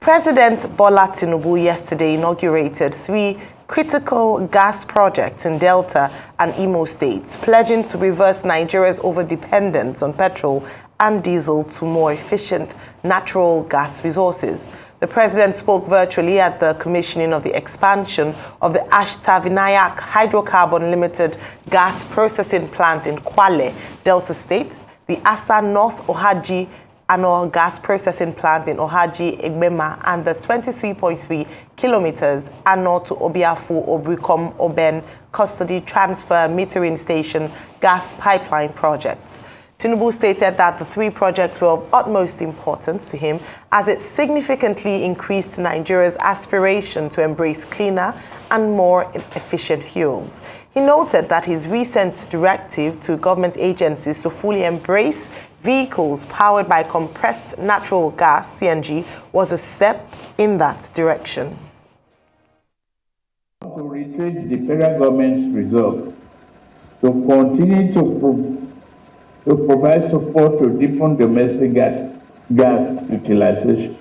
President Bola Tinubu yesterday inaugurated 3 critical gas projects in Delta and Imo states, pledging to reverse Nigeria's overdependence on petrol and diesel to more efficient natural gas resources. The president spoke virtually at the commissioning of the expansion of the Ashtavinayak Hydrocarbon Limited gas processing plant in Kwale, Delta State, the Asa North Ohaji Annual gas processing plant in Ohaji, Egbema, and the 23.3 kilometers Anno to Obiafu Obrikom Oben custody transfer metering station gas pipeline projects. Tinubu stated that the 3 projects were of utmost importance to him as it significantly increased Nigeria's aspiration to embrace cleaner and more efficient fuels. He noted that his recent directive to government agencies to fully embrace vehicles powered by compressed natural gas, CNG, was a step in that direction. To reiterate the federal government's resolve to continue to provide support to deepen domestic gas utilization,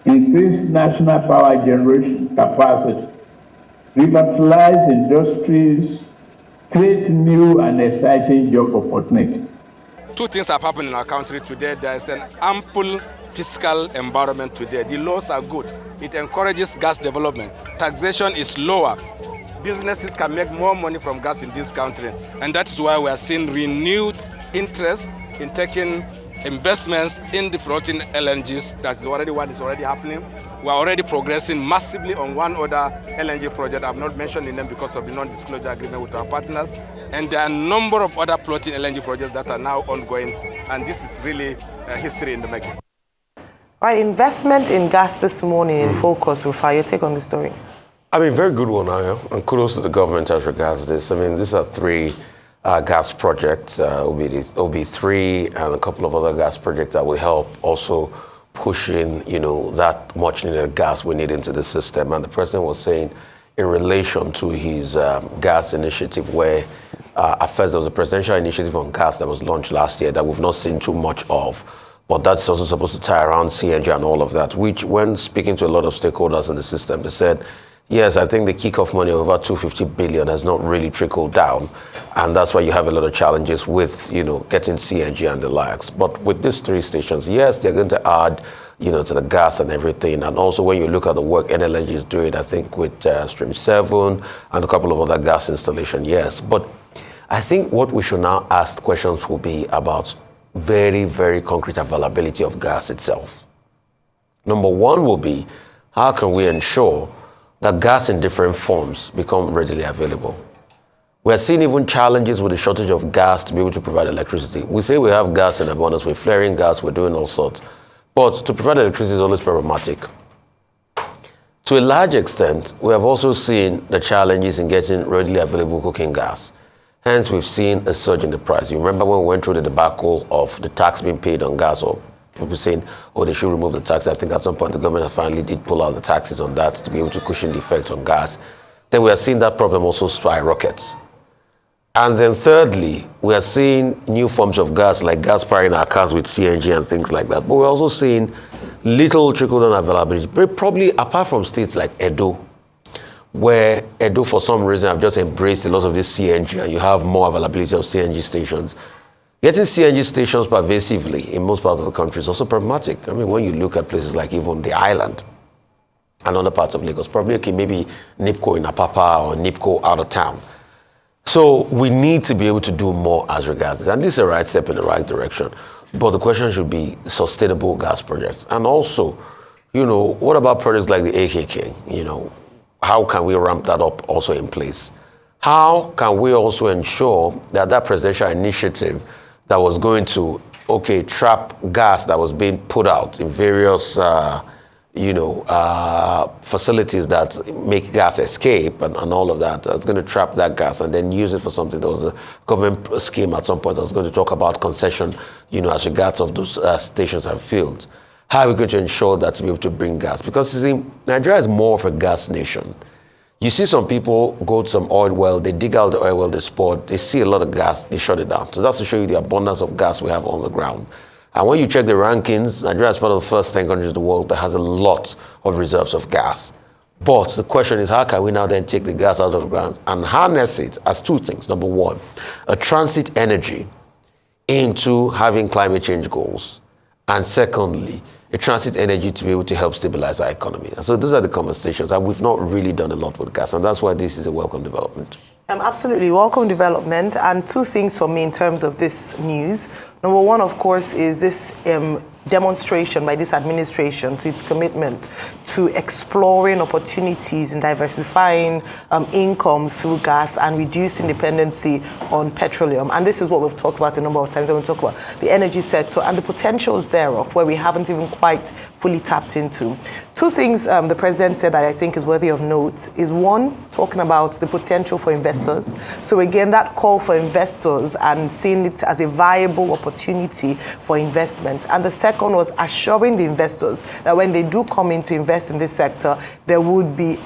increase national power generation capacity, revitalize industries, create new and exciting job opportunities. 2 things have happened in our country today. There is an ample fiscal environment today. The laws are good. It encourages gas development. Taxation is lower. Businesses can make more money from gas in this country. And that's why we are seeing renewed interest in taking investments in the floating LNGs. That's already what is already happening. We are already progressing massively on one other LNG project. I'm not mentioning them because of the non-disclosure agreement with our partners. And there are a number of other floating LNG projects that are now ongoing. And this is really history in the making. All right, investment in gas this morning in focus. Rufai, your take on the story? I mean, very good one, Ayo. And kudos to the government as regards this. I mean, these are 3 gas projects, OB3 and a couple of other gas projects that will help also push in, that much needed gas we need into the system. And the president was saying in relation to his gas initiative where at first there was a presidential initiative on gas that was launched last year that we've not seen too much of. But that's also supposed to tie around CNG and all of that, which when speaking to a lot of stakeholders in the system, they said, yes, I think the kickoff money of about 250 billion has not really trickled down. And that's why you have a lot of challenges with, getting CNG and the likes. But with these 3 stations, yes, they're going to add, to the gas and everything. And also when you look at the work NLNG is doing, I think with Stream 7 and a couple of other gas installations, yes. But I think what we should now ask questions will be about very, very concrete availability of gas itself. Number 1 will be, how can we ensure that gas in different forms become readily available? We're seeing even challenges with the shortage of gas to be able to provide electricity. We say we have gas in abundance, we're flaring gas, we're doing all sorts. But to provide electricity is always problematic. To a large extent, we have also seen the challenges in getting readily available cooking gas. Hence, we've seen a surge in the price. You remember when we went through the debacle of the tax being paid on gas, or people saying, oh, they should remove the tax. I think at some point the government finally did pull out the taxes on that to be able to cushion the effect on gas. Then we are seeing that problem also skyrocket. And then thirdly, we are seeing new forms of gas, like gas powering our cars with CNG and things like that. But we're also seeing little trickle-down availability, but probably apart from states like Edo, where Edo, for some reason, have just embraced a lot of this CNG, and you have more availability of CNG stations. Getting CNG stations pervasively in most parts of the country is also problematic. I mean, when you look at places like even the island and other parts of Lagos, probably, okay, maybe NIPCO in Apapa or NIPCO out of town. So we need to be able to do more as regards this. And this is a right step in the right direction. But the question should be sustainable gas projects. And also, what about projects like the AKK? How can we ramp that up also in place? How can we also ensure that that presidential initiative that was going to, trap gas that was being put out in various, facilities that make gas escape and all of that, that's going to trap that gas and then use it for something? There was a government scheme at some point that was going to talk about concession, as regards of those stations and fields. How are we going to ensure that to be able to bring gas? Because you see, Nigeria is more of a gas nation. You see some people go to some oil well, they dig out the oil well, they see a lot of gas, they shut it down. So that's to show you the abundance of gas we have on the ground. And when you check the rankings, Nigeria is one of the first 10 countries in the world that has a lot of reserves of gas. But the question is, how can we now then take the gas out of the ground and harness it as two things? Number one, a transit energy into having climate change goals. And secondly, a transit energy to be able to help stabilize our economy. And so those are the conversations, and we've not really done a lot with gas, and that's why this is a welcome development. Absolutely, welcome development. And two things for me in terms of this news. Number one, of course, is this demonstration by this administration to its commitment to exploring opportunities in diversifying incomes through gas and reducing dependency on petroleum. And this is what we've talked about a number of times when we talk about the energy sector and the potentials thereof, where we haven't even quite fully tapped into. Two things the president said that I think is worthy of note is one, talking about the potential for investors. So again, that call for investors and seeing it as a viable opportunity for investment. And the second was assuring the investors that when they do come in to invest in this sector, there would be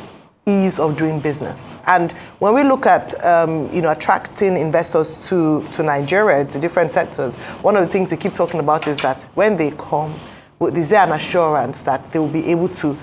ease of doing business. And when we look at attracting investors to Nigeria, to different sectors, one of the things we keep talking about is that when they come, is there an assurance that they will be able to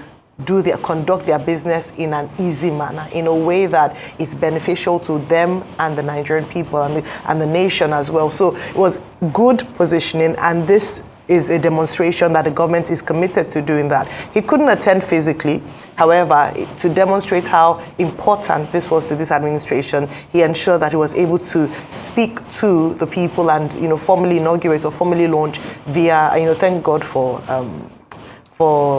conduct their business in an easy manner, in a way that is beneficial to them and the Nigerian people and the nation as well. So it was good positioning, and this is a demonstration that the government is committed to doing that. He couldn't attend physically. However, to demonstrate how important this was to this administration, he ensured that he was able to speak to the people and formally inaugurate or formally launch via, thank God for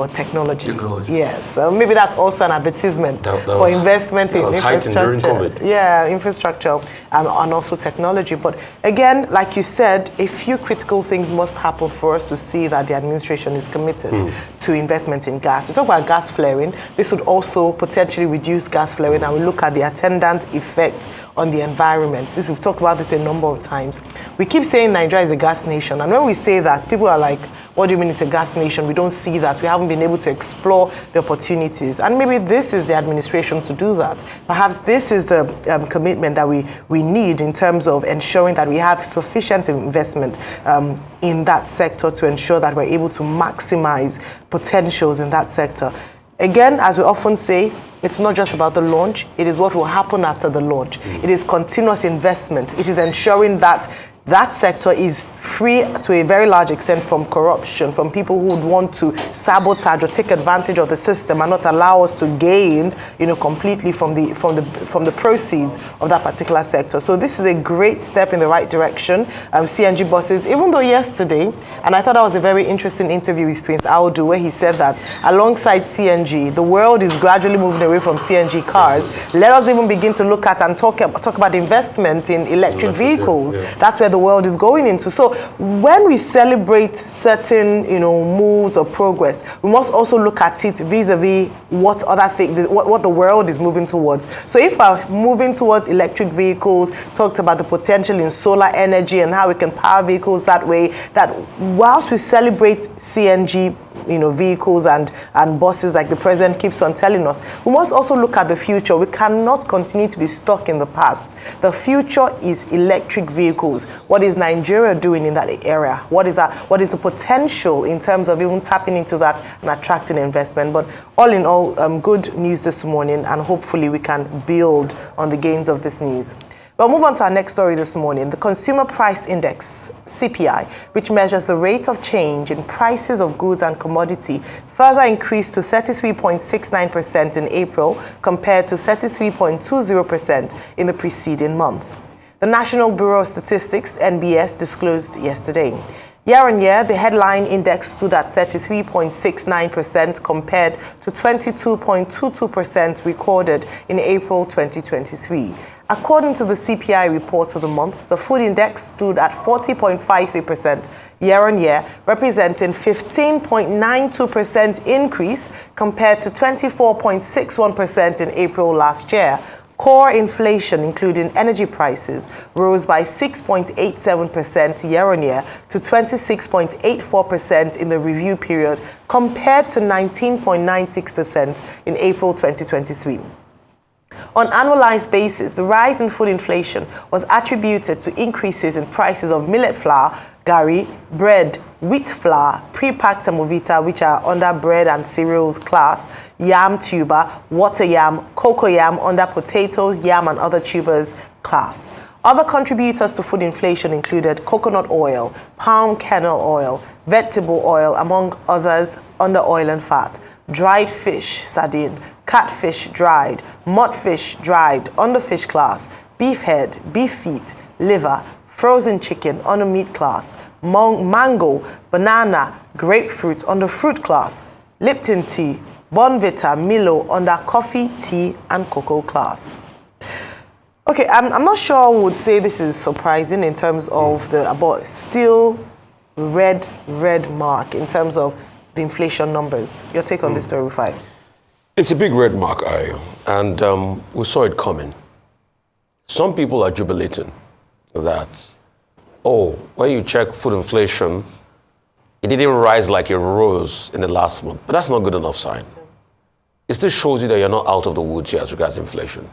technology. Yes, maybe that's also an advertisement for investment in infrastructure. During COVID. Yeah, infrastructure and also technology. But again, like you said, a few critical things must happen for us to see that the administration is committed to investment in gas. We talk about gas flaring. This would also potentially reduce gas flaring, and we look at the attendant effect on the environment. Since we've talked about this a number of times. We keep saying Nigeria is a gas nation, and when we say that, people are like, what do you mean it's a gas nation? We don't see that. We haven't been able to explore the opportunities. And maybe this is the administration to do that. Perhaps this is the commitment that we need in terms of ensuring that we have sufficient investment in that sector to ensure that we're able to maximize potentials in that sector. Again, as we often say, it's not just about the launch, it is what will happen after the launch. It is continuous investment. It is ensuring that that sector is free to a very large extent from corruption, from people who would want to sabotage or take advantage of the system and not allow us to gain, completely from the proceeds of that particular sector. So this is a great step in the right direction. CNG buses, even though yesterday, and I thought that was a very interesting interview with Prince Audu, where he said that alongside CNG, the world is gradually moving away from CNG cars. Let us even begin to look at and talk about investment in electric vehicles. Yeah. That's where the world is going into. So when we celebrate certain, moves or progress, we must also look at it vis-a-vis what other things, what the world is moving towards. So if we're moving towards electric vehicles, talked about the potential in solar energy and how we can power vehicles that way, that whilst we celebrate CNG vehicles and buses like the president keeps on telling us, we must also look at the future. We cannot continue to be stuck in the past. The future is electric vehicles. What is Nigeria doing in that area? What is the potential in terms of even tapping into that and attracting investment? But all in all, good news this morning, and hopefully we can build on the gains of this news. We'll move on to our next story this morning. The Consumer Price Index, CPI, which measures the rate of change in prices of goods and commodity, further increased to 33.69% in April compared to 33.20% in the preceding month. The National Bureau of Statistics, NBS, disclosed yesterday. Year-on-year, the headline index stood at 33.69% compared to 22.22% recorded in April 2023. According to the CPI report for the month, the food index stood at 40.53% year-on-year, representing 15.92% increase compared to 24.61% in April last year. Core inflation, including energy prices, rose by 6.87% year-on-year to 26.84% in the review period, compared to 19.96% in April 2023. On an annualized basis, the rise in food inflation was attributed to increases in prices of millet flour, gari, bread, wheat flour, pre-packed semovita, which are under bread and cereals class, yam tuber, water yam, cocoa yam under potatoes, yam and other tubers class. Other contributors to food inflation included coconut oil, palm kernel oil, vegetable oil, among others under oil and fat, dried fish, sardine, catfish dried, mudfish dried under fish class, beef head, beef feet, liver, frozen chicken under meat class, mango, banana, grapefruit under fruit class, Lipton tea, Bonvita, Milo under coffee, tea, and cocoa class. Okay, I'm not sure I would say this is surprising in terms of but still red mark in terms of the inflation numbers. Your take on this story, Rufai? It's a big red mark, Ayo, and we saw it coming. Some people are jubilating that, when you check food inflation, it didn't rise like it rose in the last month. But that's not good enough sign. It still shows you that you're not out of the woods here as regards inflation.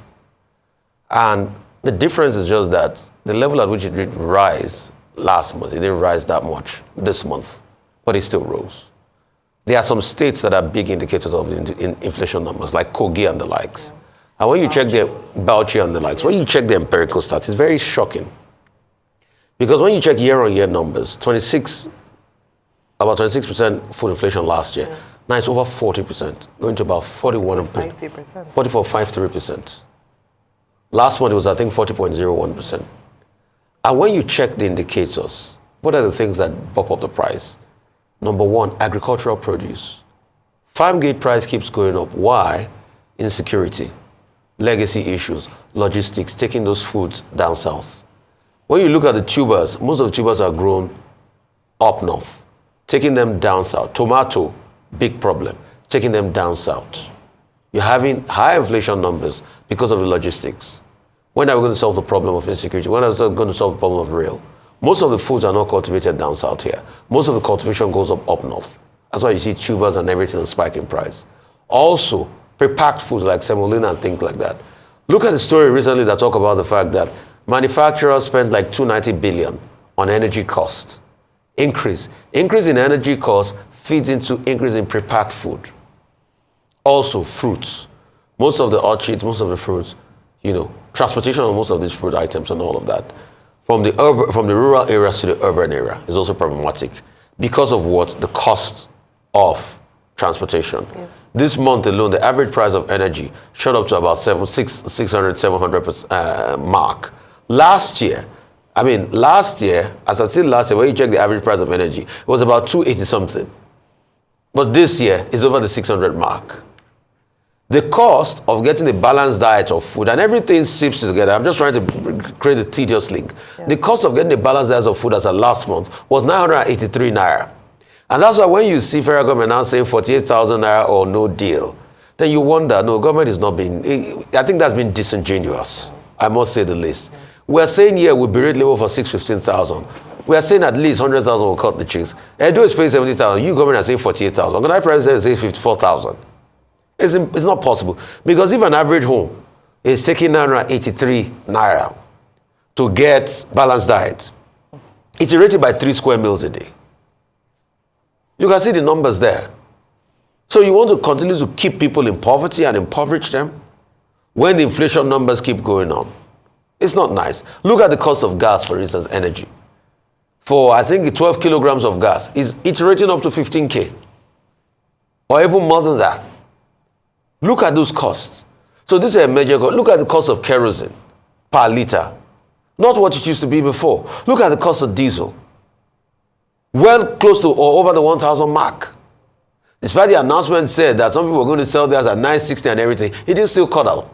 And the difference is just that the level at which it did rise last month, it didn't rise that much this month, but it still rose. There are some states that are big indicators of inflation numbers, like Kogi and the likes. And when you check the Bauchi and the likes, when you check the empirical stats, it's very shocking. Because when you check year-on-year numbers, about 26% food inflation last year. Now it's over 40%, going to about 44.53%. Last month it was, I think, 40.01%. And when you check the indicators, what are the things that bump up the price? Number one, agricultural produce. Farm gate price keeps going up. Why? Insecurity, legacy issues, logistics, taking those foods down south. When you look at the tubers, most of the tubers are grown up north, taking them down south. Tomato, big problem, taking them down south. You're having high inflation numbers because of the logistics. When are we going to solve the problem of insecurity? When are we going to solve the problem of rail? Most of the foods are not cultivated down south here. Most of the cultivation goes up north. That's why you see tubers and everything spike in price. Also, prepacked foods like semolina and things like that. Look at the story recently that talk about the fact that manufacturers spent like 290 billion on energy cost. Increase in energy cost feeds into increase in prepacked food. Also, fruits. Most of the orchards, most of the fruits, transportation of most of these fruit items and all of that, from the rural areas to the urban area is also problematic because of what? The cost of transportation. Yeah. This month alone, the average price of energy shot up to about 700 mark. Last year, as I said last year, when you check the average price of energy, it was about 280 something. But this year is over the 600 mark. The cost of getting a balanced diet of food, and everything seeps together. I'm just trying to create a tedious link. Yeah. The cost of getting a balanced diet of food as of last month was 983 naira. And that's why when you see federal government now saying 48,000 naira or no deal, then you wonder, no, government is not being, I think that's been disingenuous. I must say the least. We're saying here we'll berate labor for 615,000. We are saying at least 100,000 will cut the checks. Edo is paying 70,000. You government are saying 48,000. Organized private sector is saying 54,000. It's not possible. Because if an average home is taking 983 naira to get balanced diet, it's rated by 3 square meals a day. You can see the numbers there. So you want to continue to keep people in poverty and impoverish them when the inflation numbers keep going on. It's not nice. Look at the cost of gas, for instance, energy. For, I think, 12 kilograms of gas, it's rating up to 15K. Or even more than that. Look at those costs. So this is a major cost. Look at the cost of kerosene per liter. Not what it used to be before. Look at the cost of diesel. Well close to or over the 1,000 mark. Despite the announcement said that some people were going to sell theirs at 960 and everything, it is still cut out.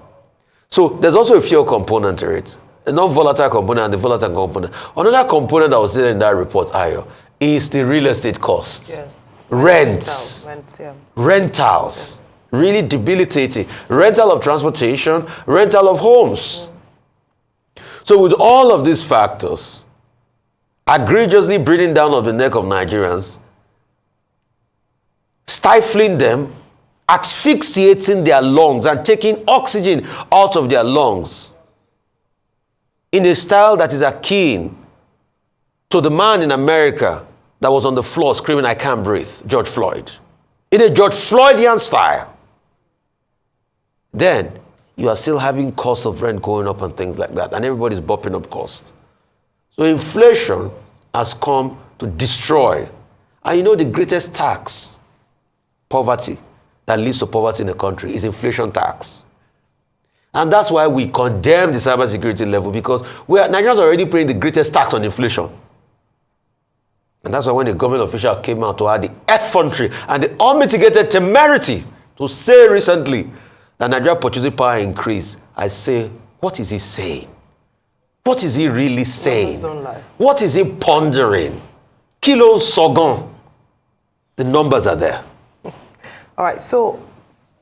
So there's also a fuel component to it. A non-volatile component and the volatile component. Another component that was said in that report, Ayo, is the real estate cost. Yes. Rents. Rentals. Yeah. Really debilitating. Rental of transportation, rental of homes. Yeah. So with all of these factors, egregiously breathing down on the neck of Nigerians, stifling them, asphyxiating their lungs and taking oxygen out of their lungs in a style that is akin to the man in America that was on the floor screaming, "I can't breathe," George Floyd, in a George Floydian style, then you are still having cost of rent going up and things like that, and everybody's bopping up cost. So inflation has come to destroy. And you know the greatest tax, poverty, that leads to poverty in the country is inflation tax. And that's why we condemn the cybersecurity level, because Nigerians are already paying the greatest tax on inflation. And that's why when the government official came out to add the effrontery and the unmitigated temerity to say recently that Nigeria purchasing power increase, I say, what is he saying? What is he really saying? What is he pondering? Kilo Sogon. The numbers are there. All right, so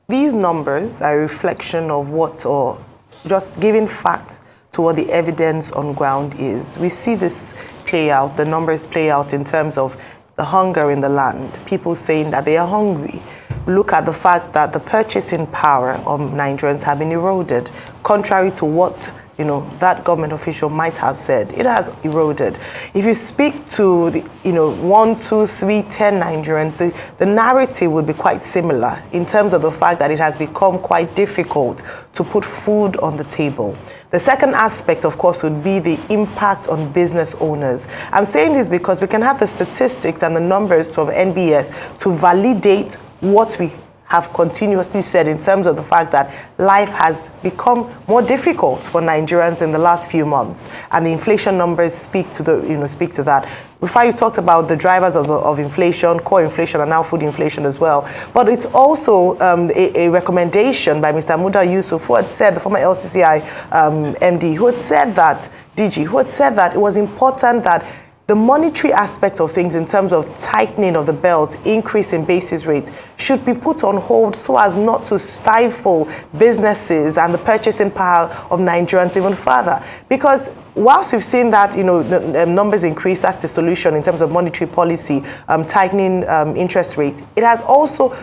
these numbers are a reflection of what, or just giving facts to what the evidence on ground is. We see this play out, the numbers play out in terms of the hunger in the land, people saying that they are hungry. Look at the fact that the purchasing power of Nigerians have been eroded, contrary to what that government official might have said. It has eroded. If you speak to the 1, 2, 3, 10 Nigerians, the narrative would be quite similar in terms of the fact that it has become quite difficult to put food on the table. The second aspect, of course, would be the impact on business owners. I'm saying this because we can have the statistics and the numbers from NBS to validate what we have continuously said in terms of the fact that life has become more difficult for Nigerians in the last few months, and the inflation numbers speak to that. Before, you talked about the drivers of inflation, core inflation, and now food inflation as well. But it's also a recommendation by Mr. Muda Yusuf, who had said, the former LCCI MD, who had said that it was important that the monetary aspects of things in terms of tightening of the belt, increase in basis rates, should be put on hold so as not to stifle businesses and the purchasing power of Nigerians even further. Because whilst we've seen that, the numbers increase, that's the solution in terms of monetary policy, tightening interest rates, it has also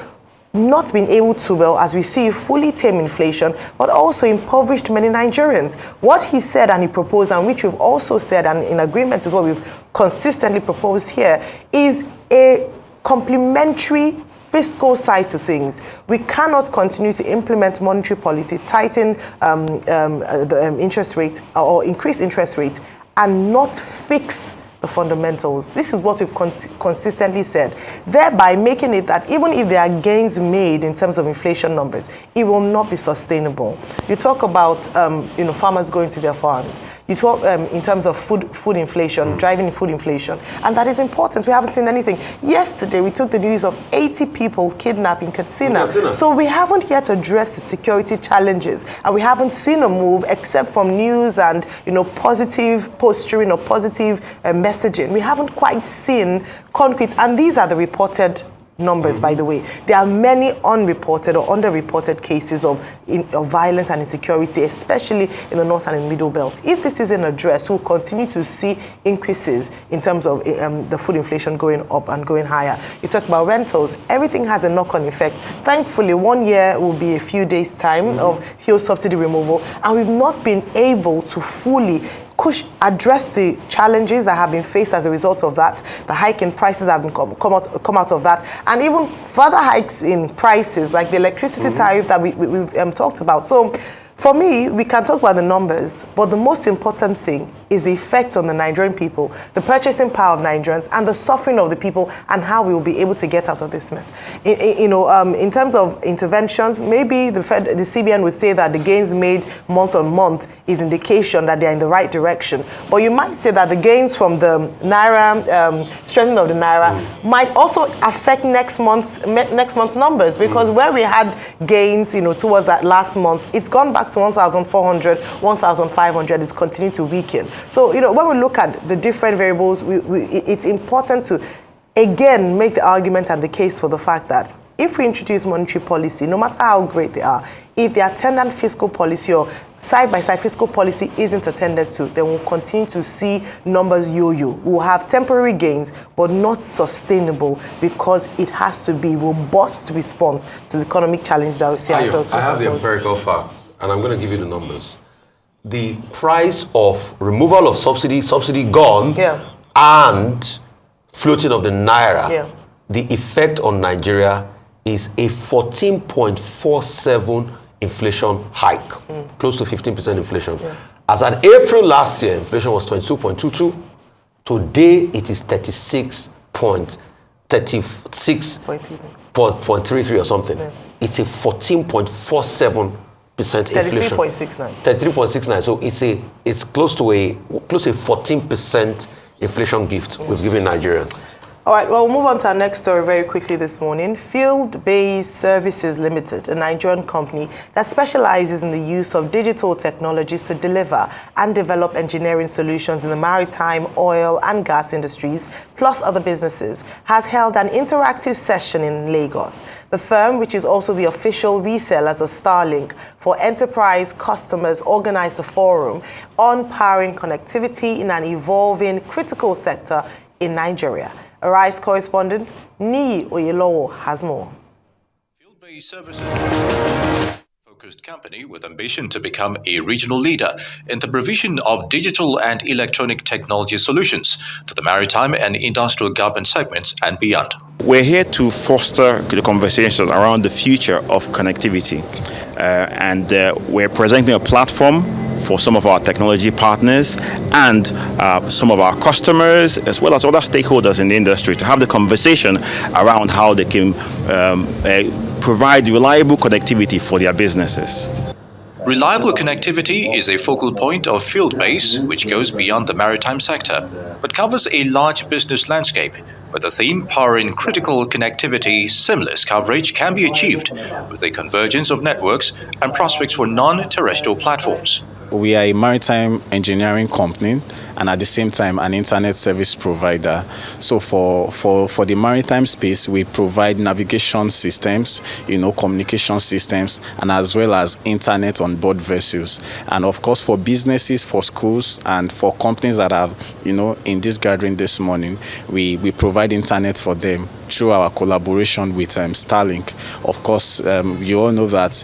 not been able to, as we see, fully tame inflation, but also impoverished many Nigerians. What he said and he proposed, and which we've also said, and in agreement with what we've consistently proposed here, is a complementary fiscal side to things. We cannot continue to implement monetary policy, tighten the interest rate or increase interest rates, and not fix the fundamentals. This is what we've consistently said, thereby making it that even if there are gains made in terms of inflation numbers, it will not be sustainable. You talk about farmers going to their farms. You talk in terms of food inflation, driving food inflation, and that is important. We haven't seen anything. Yesterday, we took the news of 80 people kidnapped in Katsina. So we haven't yet addressed the security challenges, and we haven't seen a move except from news and positive posturing or positive messaging. We haven't quite seen concrete, and these are the reported numbers, by the way. There are many unreported or underreported cases of violence and insecurity, especially in the north and in the middle belt. If this isn't addressed, we'll continue to see increases in terms of the food inflation going up and going higher. You talk about rentals. Everything has a knock-on effect. Thankfully, 1 year will be a few days' time of fuel subsidy removal, and we've not been able to fully address the challenges that have been faced as a result of that. The hike in prices have been come out of that, and even further hikes in prices like the electricity tariff that we've talked about. So for me, we can talk about the numbers, but the most important thing is the effect on the Nigerian people, the purchasing power of Nigerians, and the suffering of the people, and how we will be able to get out of this mess. In terms of interventions, maybe the CBN would say that the gains made month on month is indication that they're in the right direction. But you might say that the gains from the Naira, strengthening of the Naira, might also affect next month's numbers, because where we had gains, towards that last month, it's gone back to 1,400, 1,500, it's continued to weaken. So, when we look at the different variables, it's important to, again, make the argument and the case for the fact that if we introduce monetary policy, no matter how great they are, if the attendant fiscal policy or side-by-side fiscal policy isn't attended to, then we'll continue to see numbers yo-yo. We'll have temporary gains, but not sustainable, because it has to be robust response to the economic challenges that we see ourselves with. I have the empirical facts, and I'm going to give you the numbers. The price of removal of subsidy gone, and floating of the naira, Yeah. the effect on Nigeria is a 14.47 inflation hike, close to 15% inflation. Yeah. As at April last year, inflation was 22.22. Today, it is 36.33 or something. Yeah. It's a 14.47% inflation. 33.69. 33.69. So it's close to a 14% inflation gift we've given Nigerians. All right, well, we'll move on to our next story very quickly this morning. Field-Based Services Limited, a Nigerian company that specializes in the use of digital technologies to deliver and develop engineering solutions in the maritime, oil and gas industries, plus other businesses, has held an interactive session in Lagos. The firm, which is also the official resellers of Starlink for enterprise customers, organized a forum on powering connectivity in an evolving critical sector in Nigeria. Arise correspondent Niyi Oyelowo has more. Field-based services focused company with ambition to become a regional leader in the provision of digital and electronic technology solutions to the maritime and industrial government segments and beyond. We're here to foster the conversation around the future of connectivity, and we're presenting a platform for some of our technology partners and some of our customers, as well as other stakeholders in the industry, to have the conversation around how they can provide reliable connectivity for their businesses. Reliable connectivity is a focal point of Field-Based, which goes beyond the maritime sector, but covers a large business landscape. With the theme powering critical connectivity, seamless coverage can be achieved with a convergence of networks and prospects for non-terrestrial platforms. We are a maritime engineering company and at the same time an internet service provider. So for the maritime space, we provide navigation systems, communication systems, and as well as internet on board vessels. And of course, for businesses, for schools, and for companies that are, in this gathering this morning, we provide internet for them through our collaboration with Starlink. Of course, you all know that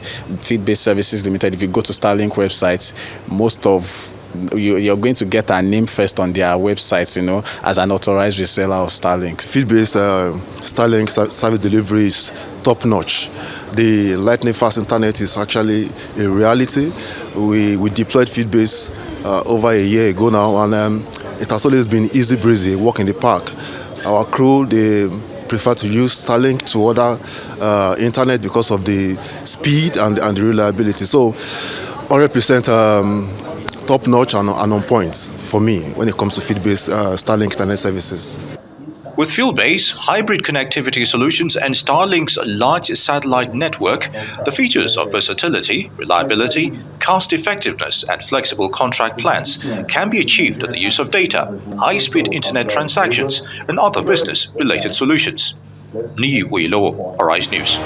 Field-Based Services Limited, if you go to Starlink websites, most of you're going to get our name first on their websites, as an authorized reseller of Starlink. Field-based Starlink service delivery is top-notch. The lightning fast internet is actually a reality. We deployed Field-based over a year ago now, and it has always been easy breezy, walk in the park. Our crew, they prefer to use Starlink to other internet because of the speed and the reliability. So 100% top-notch and on point for me when it comes to Field-based Starlink internet services. With Field-based, hybrid connectivity solutions and Starlink's large satellite network, the features of versatility, reliability, cost-effectiveness, and flexible contract plans can be achieved with the use of data, high-speed internet transactions, and other business-related solutions. Niyi Oyelowo, Arise News.